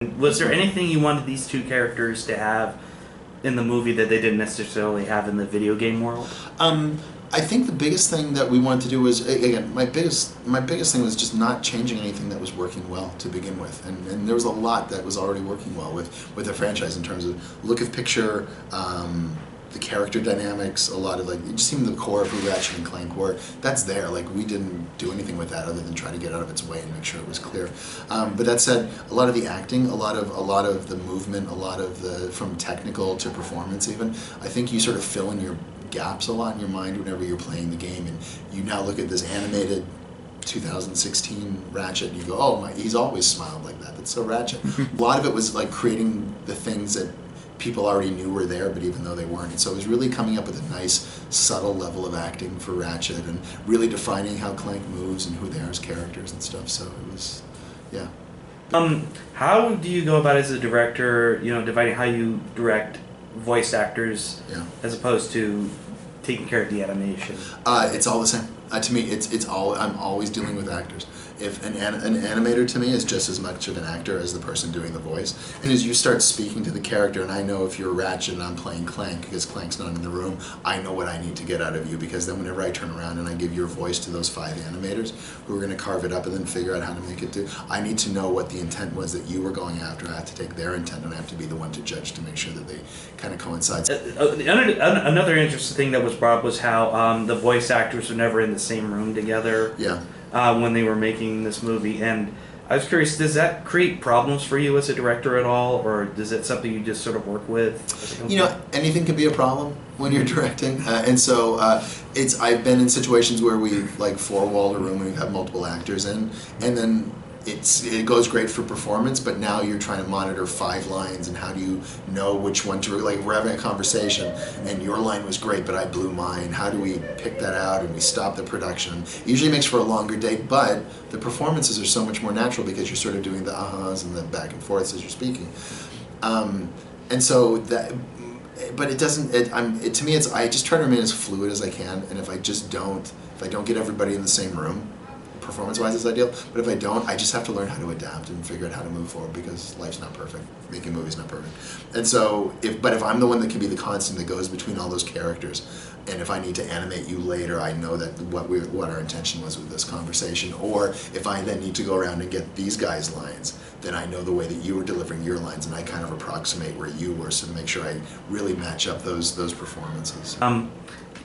Was there anything you wanted these two characters to have in the movie that they didn't necessarily have in the video game world? I think the biggest thing that we wanted to do was, again, my biggest thing was just not changing anything that was working well to begin with, and there was a lot that was already working well with the franchise in terms of look of picture, the character dynamics, a lot of like, it just seemed the core of who Ratchet and Clank were, that's there. Like, we didn't do anything with that other than try to get out of its way and make sure it was clear. But that said, a lot of the acting, a lot of the movement, a lot of the, from technical to performance even, I think you sort of fill in your gaps a lot in your mind whenever you're playing the game, and you now look at this animated 2016 Ratchet and you go, oh my, he's always smiled like that, that's so Ratchet. A lot of it was like creating the things that people already knew were there, but even though they weren't. And so it was really coming up with a nice, subtle level of acting for Ratchet and really defining how Clank moves and who they are as characters and stuff. So it was, yeah. How do you go about as a director, dividing how you direct voice actors as opposed to taking care of the animation? It's all the same. To me, it's all, I'm always dealing with actors. If an animator to me is just as much of an actor as the person doing the voice. And as you start speaking to the character, and I know if you're Ratchet and I'm playing Clank, because Clank's not in the room, I know what I need to get out of you, because then whenever I turn around and I give your voice to those 5 animators who are going to carve it up and then figure out how to make it do, I need to know what the intent was that you were going after. I have to take their intent and I have to be the one to judge to make sure that they kind of coincide. Another interesting thing that was brought up was how the voice actors were never in the same room together. Yeah. When they were making this movie, and I was curious, does that create problems for you as a director at all, or is it something you just sort of work with? Anything can be a problem when you're directing, and so I've been in situations where we like 4-walled a room and we have multiple actors in, and then it goes great for performance, but now you're trying to monitor 5 lines, and how do you know which one to, like, we're having a conversation and your line was great but I blew mine, how do we pick that out and we stop the production? It usually makes for a longer day, but the performances are so much more natural because you're sort of doing the ahas and the back and forths as you're speaking, and so that, but it doesn't, to me I just try to remain as fluid as I can, and if I don't get everybody in the same room, performance-wise is ideal, but if I don't, I just have to learn how to adapt and figure out how to move forward, because life's not perfect, making movies not perfect. And so, if I'm the one that can be the constant that goes between all those characters, and if I need to animate you later, I know that what our intention was with this conversation, or if I then need to go around and get these guys' lines, then I know the way that you were delivering your lines, and I kind of approximate where you were, so to make sure I really match up those performances. I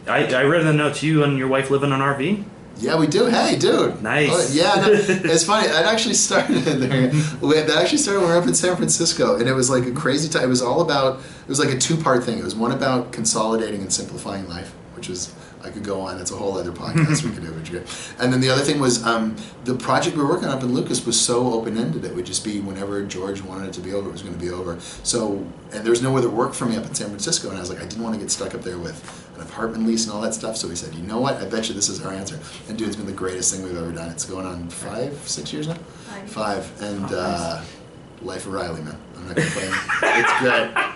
read in the notes, you and your wife live in an RV? Yeah, we do. Hey, dude. Nice. Oh, yeah, no, it's funny. It actually started there. That actually started when we were up in San Francisco, and it was like a crazy time. It was like a 2-part thing. It was one about consolidating and simplifying life, which was, I could go on. It's a whole other podcast we could do. And then the other thing was the project we were working on up in Lucas was so open-ended. It would just be whenever George wanted it to be over, it was going to be over. So, and there was no other work for me up in San Francisco, and I was like, I didn't want to get stuck up there with an apartment lease and all that stuff. So we said, you know what? I bet you this is our answer. And dude, it's been the greatest thing we've ever done. It's going on 5-6 years now. 5. And life of Riley, man. I'm not complaining. It's great.